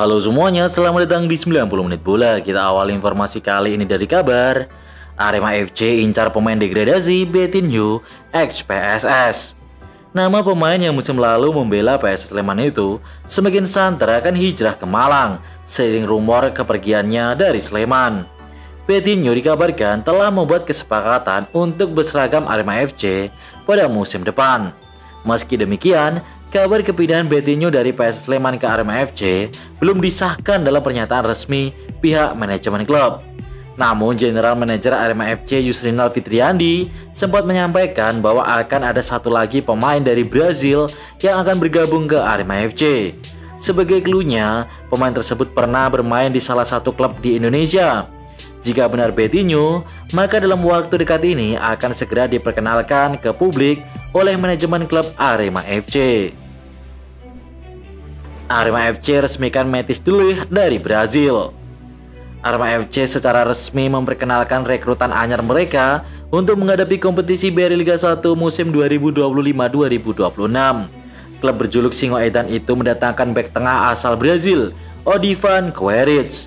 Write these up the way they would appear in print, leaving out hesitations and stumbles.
Halo semuanya, selamat datang di 90 menit bola. Kita awal informasi kali ini dari kabar Arema FC incar pemain degradasi Betinho ex PSS. Nama pemain yang musim lalu membela PSS Sleman itu semakin santer akan hijrah ke Malang seiring rumor kepergiannya dari Sleman. Betinho dikabarkan telah membuat kesepakatan untuk berseragam Arema FC pada musim depan. Meski demikian, kabar kepindahan Betinho dari PSS Sleman ke Arema FC belum disahkan dalam pernyataan resmi pihak manajemen klub. Namun, General Manager Arema FC Yusrinal Fitriandi sempat menyampaikan bahwa akan ada satu lagi pemain dari Brazil yang akan bergabung ke Arema FC. Sebagai cluenya, pemain tersebut pernah bermain di salah satu klub di Indonesia. Jika benar Betinho, maka dalam waktu dekat ini akan segera diperkenalkan ke publik oleh manajemen klub Arema FC. Arema FC resmikan Matheus de Ligt dari Brazil. Arema FC secara resmi memperkenalkan rekrutan anyar mereka untuk menghadapi kompetisi BRI Liga 1 musim 2025-2026. Klub berjuluk Singoedan itu mendatangkan bek tengah asal Brazil, Odivan Queiroz.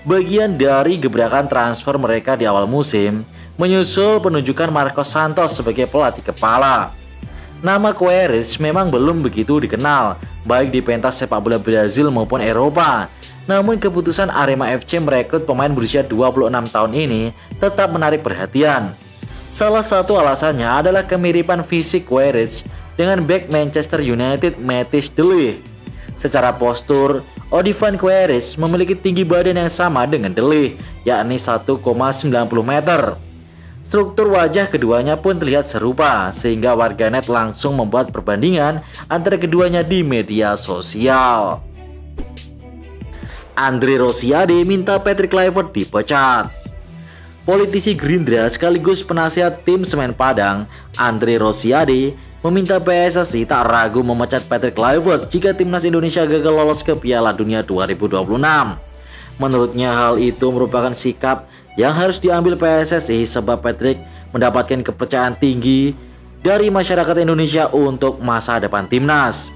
Bagian dari gebrakan transfer mereka di awal musim menyusul penunjukan Marcos Santos sebagai pelatih kepala. Nama Queiroz memang belum begitu dikenal baik di pentas sepak bola Brazil maupun Eropa. Namun keputusan Arema FC merekrut pemain berusia 26 tahun ini tetap menarik perhatian. Salah satu alasannya adalah kemiripan fisik Queiroz dengan bek Manchester United Matheus de Ligt. Secara postur, Odivan Queiroz memiliki tinggi badan yang sama dengan de Ligt, yakni 1,90 meter. Struktur wajah keduanya pun terlihat serupa, sehingga warganet langsung membuat perbandingan antara keduanya di media sosial. Andre Rosiade minta Patrick Kluivert dipecat. Politisi Gerindra sekaligus penasihat tim Semen Padang, Andre Rosiade, meminta PSSI tak ragu memecat Patrick Kluivert jika timnas Indonesia gagal lolos ke Piala Dunia 2026. Menurutnya hal itu merupakan sikap yang harus diambil PSSI sebab Patrick mendapatkan kepercayaan tinggi dari masyarakat Indonesia untuk masa depan timnas.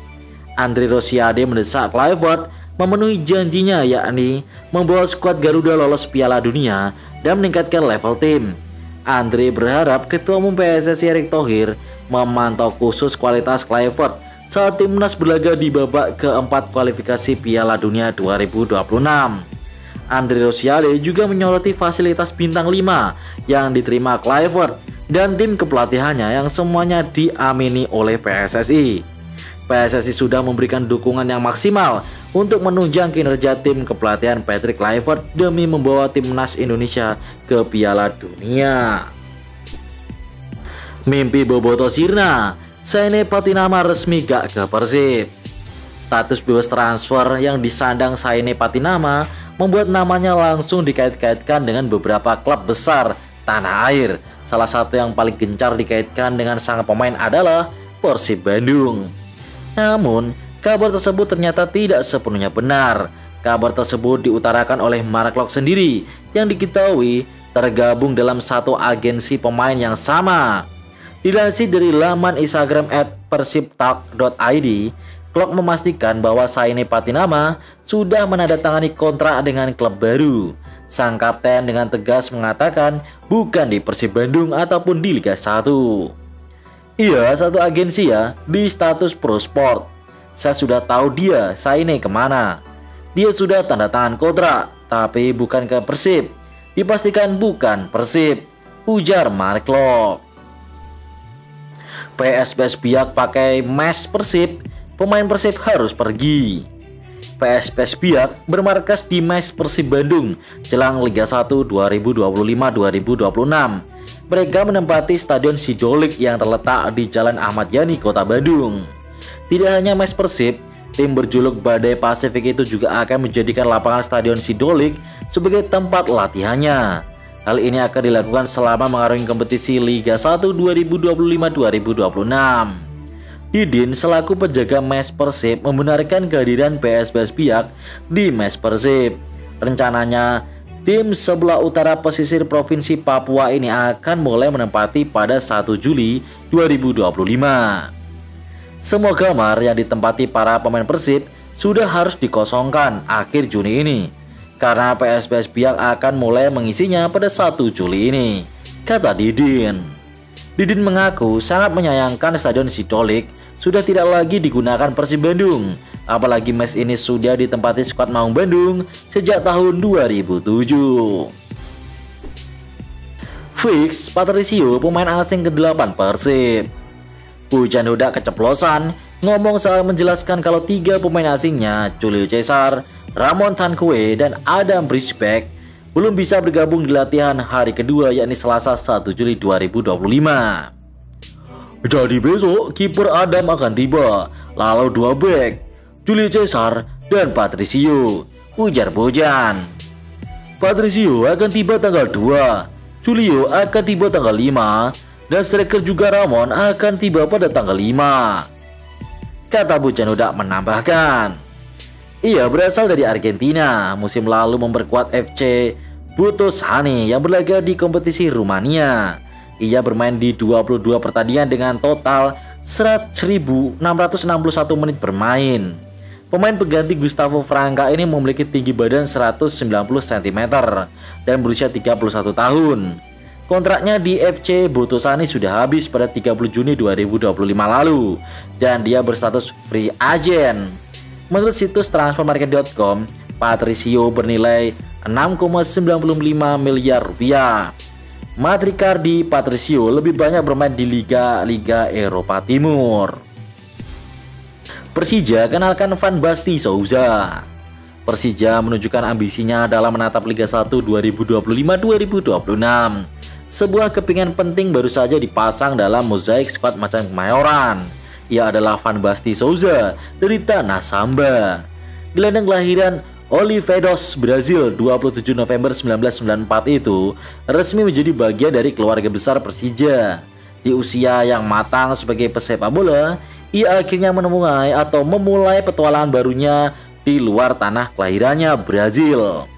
Andre Rosiade mendesak Kluivert memenuhi janjinya, yakni membawa skuad Garuda lolos Piala Dunia dan meningkatkan level tim. Andre berharap Ketua Umum PSSI Erick Thohir memantau khusus kualitas Kluivert saat timnas berlaga di babak keempat kualifikasi Piala Dunia 2026. Andre Rosiade juga menyoroti fasilitas bintang 5 yang diterima Kluivert dan tim kepelatihannya yang semuanya diamini oleh PSSI. PSSI sudah memberikan dukungan yang maksimal untuk menunjang kinerja tim kepelatihan Patrick Kluivert demi membawa timnas Indonesia ke Piala Dunia. Mimpi Boboto sirna, Saine Patinama resmi gak ke Persib. Status bebas transfer yang disandang Saine Patinama membuat namanya langsung dikait-kaitkan dengan beberapa klub besar tanah air. Salah satu yang paling gencar dikaitkan dengan sang pemain adalah Persib Bandung. Namun, kabar tersebut ternyata tidak sepenuhnya benar. Kabar tersebut diutarakan oleh Mark Locke sendiri yang diketahui tergabung dalam satu agensi pemain yang sama. Dilansir dari laman Instagram @persibtalk.id, Klok memastikan bahwa Saine Patinama sudah menandatangani kontrak dengan klub baru. Sang kapten dengan tegas mengatakan bukan di Persib Bandung ataupun di Liga 1. Iya, satu agensi ya, di status Pro Sport. Saya sudah tahu dia, Saine kemana. Dia sudah tanda tangan kontrak, tapi bukan ke Persib. Dipastikan bukan Persib, ujar Mark Locke. PSBS Biak pakai mes Persib, pemain Persib harus pergi. PSBS Biak bermarkas di mes Persib Bandung jelang Liga 1 2025-2026. Mereka menempati Stadion Sidolik yang terletak di Jalan Ahmad Yani, Kota Bandung. Tidak hanya mes Persib, tim berjuluk Badai Pasifik itu juga akan menjadikan lapangan Stadion Sidolik sebagai tempat latihannya. Hal ini akan dilakukan selama mengarungi kompetisi Liga 1 2025-2026. Didin selaku penjaga mes Persib membenarkan kehadiran PSBS Biak di mes Persib. Rencananya, tim sebelah utara pesisir Provinsi Papua ini akan mulai menempati pada 1 Juli 2025. Semua kamar yang ditempati para pemain Persib sudah harus dikosongkan akhir Juni ini, karena PSBS Biak akan mulai mengisinya pada 1 Juli ini, kata Didin. Didin mengaku sangat menyayangkan Stadion Sidolik sudah tidak lagi digunakan Persib Bandung, apalagi mes ini sudah ditempati skuad Maung Bandung sejak tahun 2007. Fix Patricio, pemain asing ke-8 Persib. Hujan Huda keceplosan ngomong saat menjelaskan kalau 3 pemain asingnya, Julio Cesar, Ramon Tankwe, dan Adam Brisbeck belum bisa bergabung di latihan hari kedua, yakni Selasa 1 Juli 2025. Jadi besok kiper Adam akan tiba, lalu 2 bek, Julio Cesar dan Patricio, ujar Bojan. Patricio akan tiba tanggal 2, Julio akan tiba tanggal 5, dan striker juga Ramon akan tiba pada tanggal 5, kata Bojan Huda menambahkan. Ia berasal dari Argentina, musim lalu memperkuat FC Botoşani yang berlaga di kompetisi Rumania. Ia bermain di 22 pertandingan dengan total 1.661 menit bermain. Pemain pengganti Gustavo Franca ini memiliki tinggi badan 190 cm dan berusia 31 tahun. Kontraknya di FC Botoşani sudah habis pada 30 Juni 2025 lalu dan dia berstatus free agent. Menurut situs transfermarket.com, Patricio bernilai 6,95 miliar rupiah. Matricardi Patricio lebih banyak bermain di Liga Eropa Timur. Persija kenalkan Van Basten Souza. Persija menunjukkan ambisinya dalam menatap Liga 1 2025-2026. Sebuah kepingan penting baru saja dipasang dalam mozaik skuad macan Kemayoran. Ia adalah Van Basten Souza dari Tanah Samba. Gelandang kelahiran Olivedos, Brazil, 27 November 1994 itu resmi menjadi bagian dari keluarga besar Persija. Di usia yang matang sebagai pesepak bola, ia akhirnya memulai petualangan barunya di luar tanah kelahirannya, Brazil.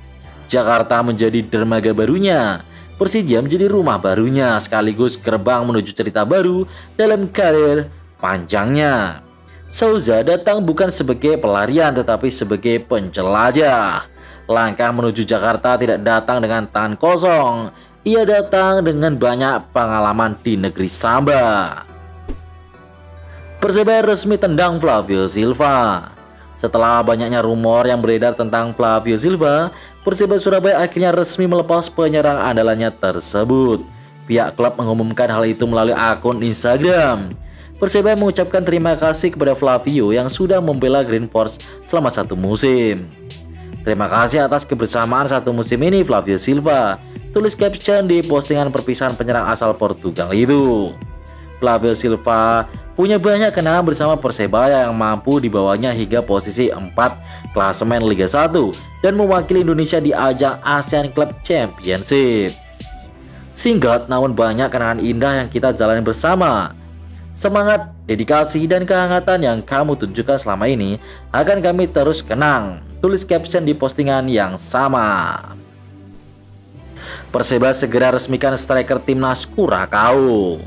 Jakarta menjadi dermaga barunya. Persija menjadi rumah barunya sekaligus gerbang menuju cerita baru dalam karir panjangnya. Souza datang bukan sebagai pelarian tetapi sebagai penjelajah. Langkah menuju Jakarta tidak datang dengan tangan kosong. Ia datang dengan banyak pengalaman di negeri Samba. Persebaya resmi tendang Flavio Silva. Setelah banyaknya rumor yang beredar tentang Flavio Silva, Persebaya Surabaya akhirnya resmi melepas penyerang andalannya tersebut. Pihak klub mengumumkan hal itu melalui akun Instagram. Persebaya mengucapkan terima kasih kepada Flavio yang sudah membela Green Force selama 1 musim. Terima kasih atas kebersamaan 1 musim ini Flavio Silva, tulis caption di postingan perpisahan penyerang asal Portugal itu. Flavio Silva punya banyak kenangan bersama Persebaya yang mampu dibawanya hingga posisi 4 klasemen Liga 1 dan mewakili Indonesia di ajang Asian Club Championship. Singkat namun banyak kenangan indah yang kita jalani bersama. Semangat, dedikasi, dan kehangatan yang kamu tunjukkan selama ini akan kami terus kenang, tulis caption di postingan yang sama. Persebaya segera resmikan striker timnas Kurakau.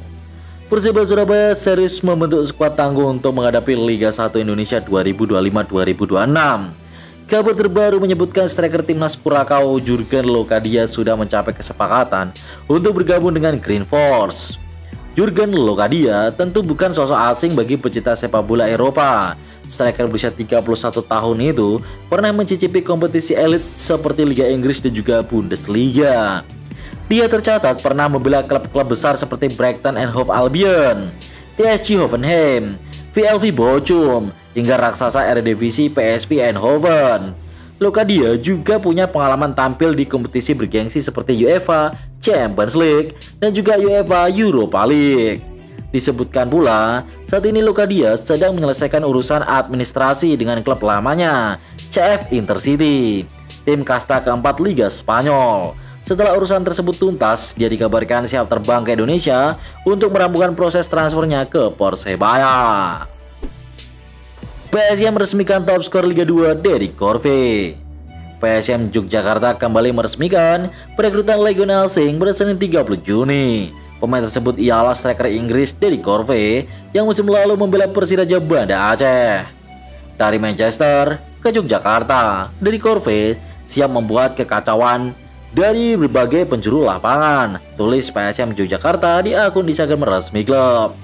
Persebaya Surabaya serius membentuk skuad tangguh untuk menghadapi Liga 1 Indonesia 2025-2026. Kabar terbaru menyebutkan striker timnas Kurakau Jurgen Locadia sudah mencapai kesepakatan untuk bergabung dengan Green Force. Jurgen Locadia tentu bukan sosok asing bagi pecinta sepak bola Eropa. Striker berusia 31 tahun itu pernah mencicipi kompetisi elit seperti Liga Inggris dan juga Bundesliga. Dia tercatat pernah membela klub-klub besar seperti Brighton and Hove Albion, TSG Hoffenheim, VfL Bochum, hingga raksasa Eredivisie PSV Eindhoven. Locadia juga punya pengalaman tampil di kompetisi bergengsi seperti UEFA Champions League dan juga UEFA Europa League. Disebutkan pula, saat ini Locadia sedang menyelesaikan urusan administrasi dengan klub lamanya, CF Intercity, tim kasta keempat Liga Spanyol. Setelah urusan tersebut tuntas, dia dikabarkan siap terbang ke Indonesia untuk merampungkan proses transfernya ke Persebaya. PSM meresmikan top skor Liga 2 Deddy Corve. PSM Yogyakarta kembali meresmikan perekrutan legionel asing pada Senin 30 Juni. Pemain tersebut ialah striker Inggris Deddy Corve yang musim lalu membela Persiraja Banda Aceh. Dari Manchester ke Yogyakarta, Deddy Corvée siap membuat kekacauan dari berbagai penjuru lapangan, tulis PSM Yogyakarta di akun Instagram resmi klub.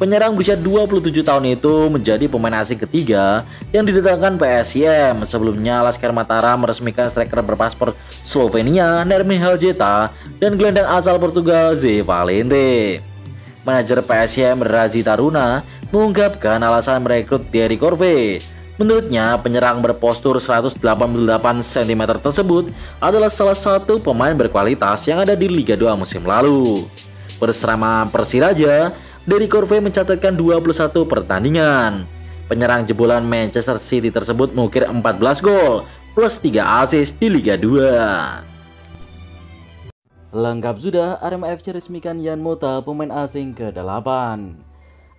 Penyerang berusia 27 tahun itu menjadi pemain asing ketiga yang didatangkan PSIM. Sebelumnya Laskar Mataram meresmikan striker berpaspor Slovenia Nermin Haljeta dan gelandang asal Portugal Zé Valente. Manajer PSIM Razi Taruna mengungkapkan alasan merekrut Deddy Corvée. Menurutnya, penyerang berpostur 188 cm tersebut adalah salah satu pemain berkualitas yang ada di Liga 2 musim lalu. Bersama Persiraja, Deddy Corvée mencatatkan 21 pertandingan. Penyerang jebolan Manchester City tersebut mengukir 14 gol plus 3 assist di Liga 2. Lengkap sudah, Arema FC resmikan Yan Mota pemain asing ke-8.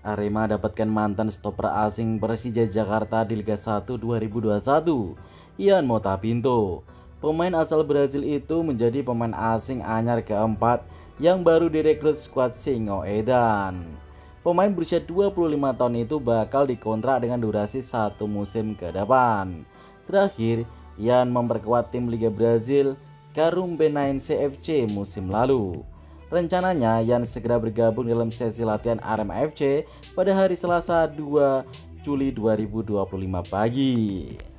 Arema dapatkan mantan stopper asing Persija Jakarta di Liga 1 2021, Yan Mota Pinto. Pemain asal Brasil itu menjadi pemain asing anyar keempat yang baru direkrut skuad Singoedan. Pemain berusia 25 tahun itu bakal dikontrak dengan durasi 1 musim ke depan. Terakhir, Yan memperkuat tim Liga Brazil Carumbenense FC musim lalu. Rencananya Yan segera bergabung dalam sesi latihan Arema FC pada hari Selasa 2 Juli 2025 pagi.